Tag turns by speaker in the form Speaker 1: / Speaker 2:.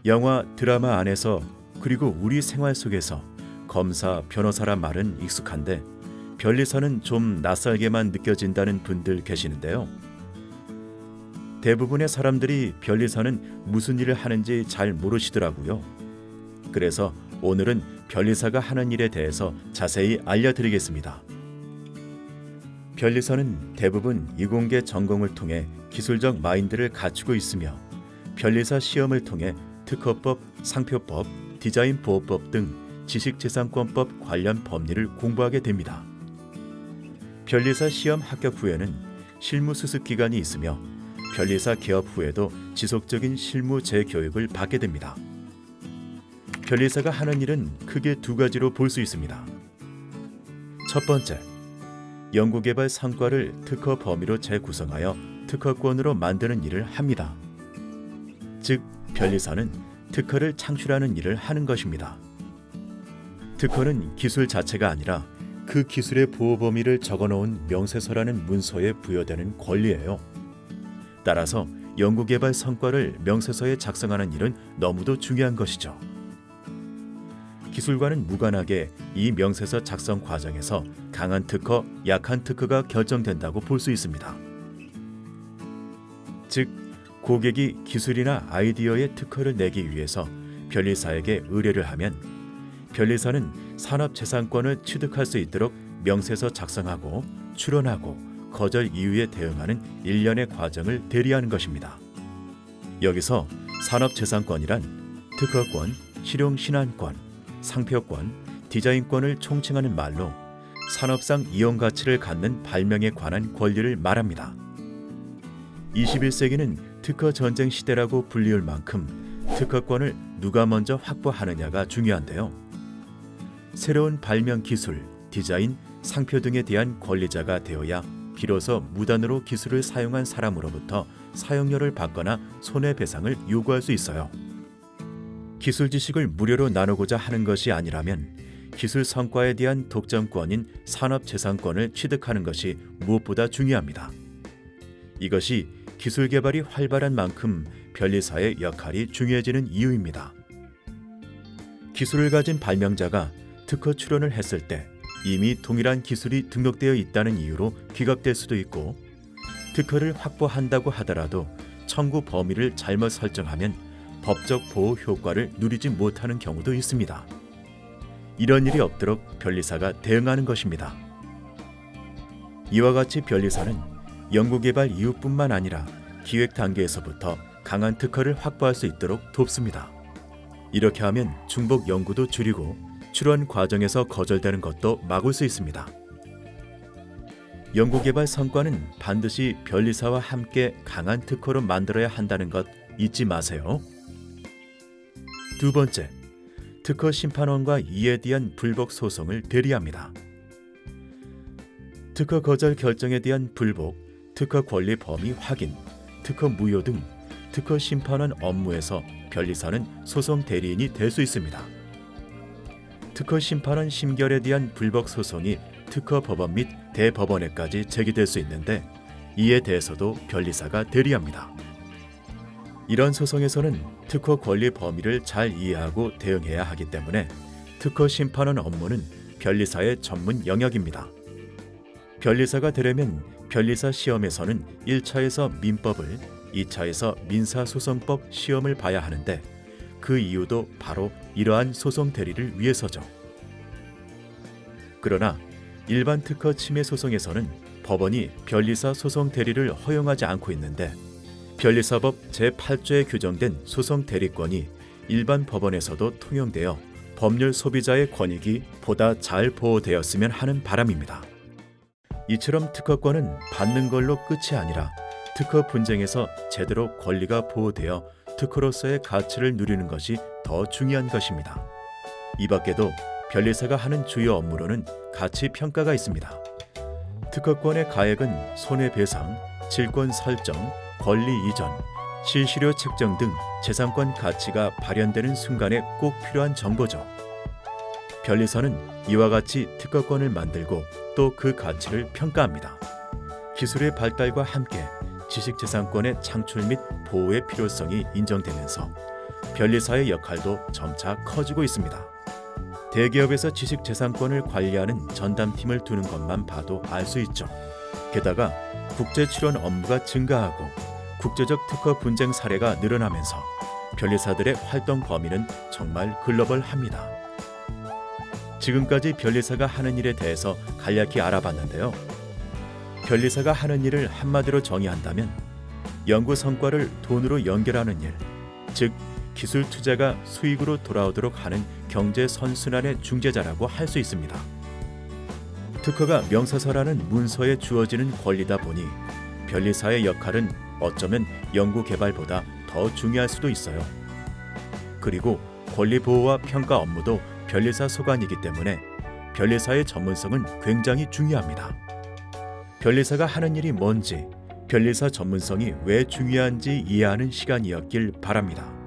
Speaker 1: 영화, 드라마 안에서 그리고 우리 생활 속에서 검사, 변호사란 말은 익숙한데 변리사는 좀 낯설게만 느껴진다는 분들 계시는데요. 대부분의 사람들이 변리사는 무슨 일을 하는지 잘 모르시더라고요. 그래서 오늘은 변리사가 하는 일에 대해서 자세히 알려드리겠습니다. 변리사는 대부분 이공계 전공을 통해 기술적 마인드를 갖추고 있으며 변리사 시험을 통해 특허법, 상표법, 디자인 보호법 등 지식재산권법 관련 법리를 공부하게 됩니다. 변리사 시험 합격 후에는 실무 수습 기간이 있으며 변리사 개업 후에도 지속적인 실무 재교육을 받게 됩니다. 변리사가 하는 일은 크게 두 가지로 볼 수 있습니다. 첫 번째, 연구개발 성과를 특허 범위로 재구성하여 특허권으로 만드는 일을 합니다. 즉, 변리사는 특허를 창출하는 일을 하는 것입니다. 특허는 기술 자체가 아니라 그 기술의 보호 범위를 적어놓은 명세서라는 문서에 부여되는 권리예요. 따라서 연구개발 성과를 명세서에 작성하는 일은 너무도 중요한 것이죠. 기술과는 무관하게 이 명세서 작성 과정에서 강한 특허, 약한 특허가 결정된다고 볼 수 있습니다. 즉, 고객이 기술이나 아이디어의 특허를 내기 위해서 변리사에게 의뢰를 하면 변리사는 산업재산권을 취득할 수 있도록 명세서 작성하고 출원하고 거절 이유에 대응하는 일련의 과정을 대리하는 것입니다. 여기서 산업재산권이란 특허권, 실용신안권, 상표권, 디자인권을 총칭하는 말로 산업상 이용가치를 갖는 발명에 관한 권리를 말합니다. 21세기는 특허 전쟁 시대라고 불리울 만큼 특허권을 누가 먼저 확보하느냐가 중요한데요. 새로운 발명 기술, 디자인, 상표 등에 대한 권리자가 되어야 비로소 무단으로 기술을 사용한 사람으로부터 사용료를 받거나 손해배상을 요구할 수 있어요. 기술 지식을 무료로 나누고자 하는 것이 아니라면 기술 성과에 대한 독점권인 산업재산권을 취득하는 것이 무엇보다 중요합니다. 이것이 기술 개발이 활발한 만큼 변리사의 역할이 중요해지는 이유입니다. 기술을 가진 발명자가 특허 출원을 했을 때 이미 동일한 기술이 등록되어 있다는 이유로 기각될 수도 있고, 특허를 확보한다고 하더라도 청구 범위를 잘못 설정하면 법적 보호 효과를 누리지 못하는 경우도 있습니다. 이런 일이 없도록 변리사가 대응하는 것입니다. 이와 같이 변리사는 연구개발 이후뿐만 아니라 기획 단계에서부터 강한 특허를 확보할 수 있도록 돕습니다. 이렇게 하면 중복 연구도 줄이고 출원 과정에서 거절되는 것도 막을 수 있습니다. 연구개발 성과는 반드시 변리사와 함께 강한 특허로 만들어야 한다는 것 잊지 마세요. 두 번째, 특허 심판원과 이에 대한 불복 소송을 대리합니다. 특허 거절 결정에 대한 불복, 특허 권리 범위 확인, 특허 무효 등 특허 심판원 업무에서 변리사는 소송 대리인이 될 수 있습니다. 특허 심판원 심결에 대한 불복 소송이 특허법원 및 대법원에까지 제기될 수 있는데 이에 대해서도 변리사가 대리합니다. 이런 소송에서는 특허 권리 범위를 잘 이해하고 대응해야 하기 때문에 특허 심판원 업무는 변리사의 전문 영역입니다. 변리사가 되려면 변리사 시험에서는 1차에서 민법을, 2차에서 민사소송법 시험을 봐야 하는데 그 이유도 바로 이러한 소송 대리를 위해서죠. 그러나 일반 특허 침해 소송에서는 법원이 변리사 소송 대리를 허용하지 않고 있는데 변리사법 제8조에 규정된 소송 대리권이 일반 법원에서도 통용되어 법률 소비자의 권익이 보다 잘 보호되었으면 하는 바람입니다. 이처럼 특허권은 받는 걸로 끝이 아니라 특허 분쟁에서 제대로 권리가 보호되어 특허로서의 가치를 누리는 것이 더 중요한 것입니다. 이 밖에도 변리사가 하는 주요 업무로는 가치 평가가 있습니다. 특허권의 가액은 손해배상, 질권 설정, 권리 이전, 실시료 책정 등 재산권 가치가 발현되는 순간에 꼭 필요한 정보죠. 변리사는 이와 같이 특허권을 만들고 또 그 가치를 평가합니다. 기술의 발달과 함께 지식재산권의 창출 및 보호의 필요성이 인정되면서 변리사의 역할도 점차 커지고 있습니다. 대기업에서 지식재산권을 관리하는 전담팀을 두는 것만 봐도 알 수 있죠. 게다가 국제 출원 업무가 증가하고 국제적 특허 분쟁 사례가 늘어나면서 변리사들의 활동 범위는 정말 글로벌합니다. 지금까지 변리사가 하는 일에 대해서 간략히 알아봤는데요. 변리사가 하는 일을 한마디로 정의한다면 연구 성과를 돈으로 연결하는 일, 즉 기술 투자가 수익으로 돌아오도록 하는 경제 선순환의 중재자라고 할 수 있습니다. 특허가 명사서라는 문서에 주어지는 권리다 보니 변리사의 역할은 어쩌면 연구 개발보다 더 중요할 수도 있어요. 그리고 권리 보호와 평가 업무도 변리사 소관이기 때문에 변리사의 전문성은 굉장히 중요합니다. 변리사가 하는 일이 뭔지, 변리사 전문성이 왜 중요한지 이해하는 시간이었길 바랍니다.